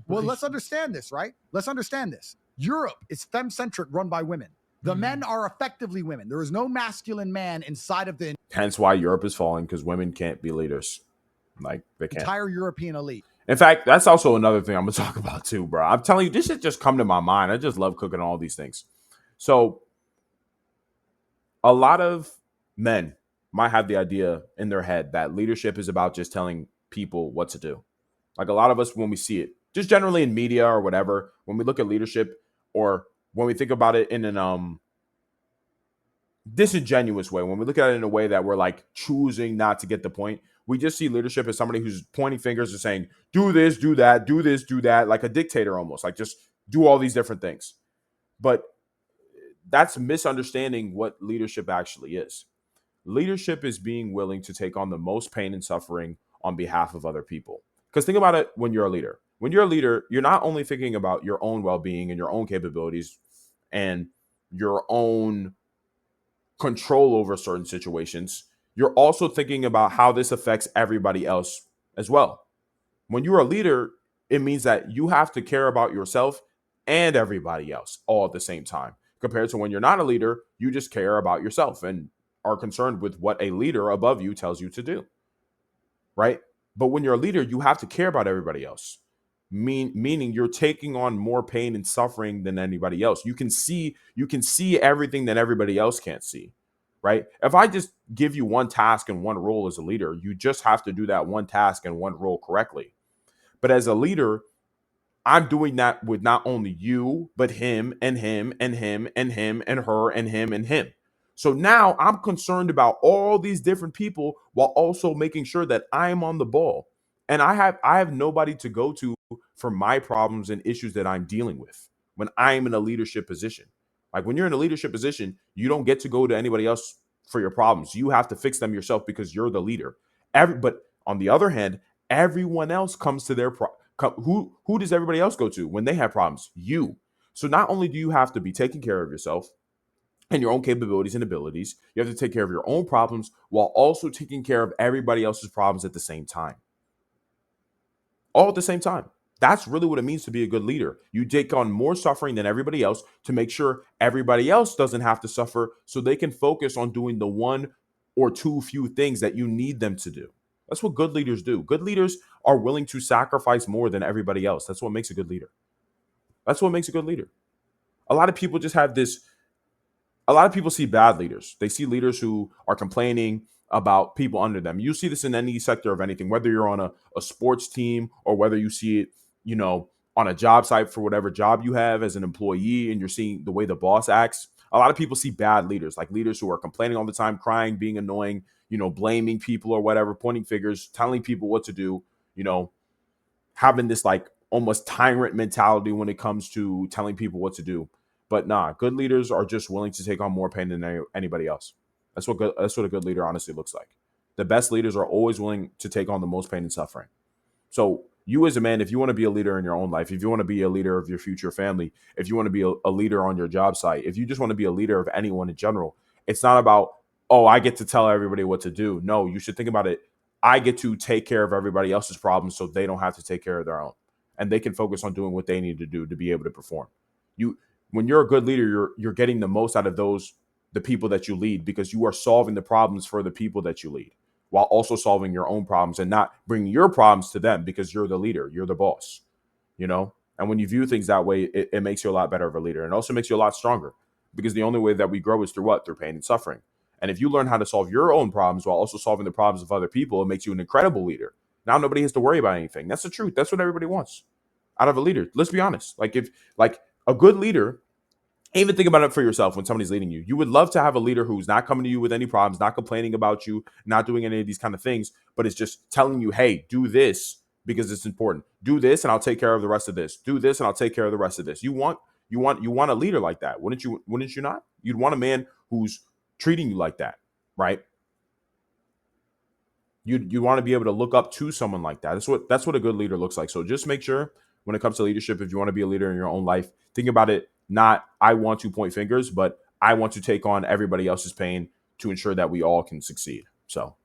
Well, let's understand this, right? Let's understand this. Europe is femme-centric, run by women. The men are effectively women. There is no masculine man inside of the Hence why Europe is falling, because women can't be leaders. Like, they can't. entire European elite. In fact, that's also another thing I'm going to talk about too, bro. I'm telling you, this shit just come to my mind. I just love cooking all these things. So a lot of men might have the idea in their head that leadership is about just telling people what to do. Like, a lot of us, when we see it, just generally in media or whatever, when we look at leadership, or when we think about it in an disingenuous way, when we look at it in a way that we're like choosing not to get the point, we just see leadership as somebody who's pointing fingers and saying, do this, do that, do this, do that, like a dictator almost, like just do all these different things. But that's misunderstanding what leadership actually is. Leadership is being willing to take on the most pain and suffering on behalf of other people. Because think about it, when you're a leader. When you're a leader, you're not only thinking about your own well-being and your own capabilities and your own control over certain situations, you're also thinking about how this affects everybody else as well. When you're a leader, it means that you have to care about yourself and everybody else all at the same time. Compared to when you're not a leader, you just care about yourself and are concerned with what a leader above you tells you to do. Right? But when you're a leader, you have to care about everybody else. Meaning you're taking on more pain and suffering than anybody else. You can see everything that everybody else can't see. Right? If I just give you one task and one role as a leader, you just have to do that one task and one role correctly. But as a leader, I'm doing that with not only you, but him and him and him and him and her and him and him. So now I'm concerned about all these different people while also making sure that I'm on the ball. And I have nobody to go to for my problems and issues that I'm dealing with when I'm in a leadership position. Like, when you're in a leadership position, you don't get to go to anybody else for your problems. You have to fix them yourself because you're the leader. But on the other hand, everyone else comes to their who does everybody else go to when they have problems? You. So not only do you have to be taking care of yourself and your own capabilities and abilities, you have to take care of your own problems while also taking care of everybody else's problems at the same time. All at the same time. That's really what it means to be a good leader. You take on more suffering than everybody else to make sure everybody else doesn't have to suffer, so they can focus on doing the one or two few things that you need them to do. That's what good leaders do. Good leaders are willing to sacrifice more than everybody else. That's what makes a good leader. That's what makes a good leader. A lot of people just have this. A lot of people see bad leaders. They see leaders who are complaining about people under them. You see this in any sector of anything, whether you're on a sports team or whether you see it, on a job site for whatever job you have as an employee, and you're seeing the way the boss acts. A lot of people see bad leaders, like leaders who are complaining all the time, crying, being annoying, blaming people or whatever, pointing fingers, telling people what to do, having this like almost tyrant mentality when it comes to telling people what to do. But nah, good leaders are just willing to take on more pain than anybody else. That's what a good leader honestly looks like. The best leaders are always willing to take on the most pain and suffering. So you as a man, if you want to be a leader in your own life, if you want to be a leader of your future family, if you want to be a leader on your job site, if you just want to be a leader of anyone in general, it's not about, oh, I get to tell everybody what to do. No, you should think about it. I get to take care of everybody else's problems so they don't have to take care of their own. And they can focus on doing what they need to do to be able to perform. When you're a good leader, you're getting the most out of the people that you lead, because you are solving the problems for the people that you lead, while also solving your own problems and not bringing your problems to them, because you're the leader, you're the boss, And when you view things that way, it makes you a lot better of a leader, and also makes you a lot stronger, because the only way that we grow is through what? Through pain and suffering. And if you learn how to solve your own problems while also solving the problems of other people, it makes you an incredible leader. Now nobody has to worry about anything. That's the truth. That's what everybody wants out of a leader. Let's be honest. If a good leader, even think about it for yourself when somebody's leading you. You would love to have a leader who's not coming to you with any problems, not complaining about you, not doing any of these kind of things, but it's just telling you, hey, do this because it's important. Do this and I'll take care of the rest of this. Do this and I'll take care of the rest of this. You want a leader like that. Wouldn't you not? You'd want a man who's treating you like that, right? You want to be able to look up to someone like that. That's what a good leader looks like. So just make sure when it comes to leadership, if you want to be a leader in your own life, think about it. Not I want to point fingers, but I want to take on everybody else's pain to ensure that we all can succeed. So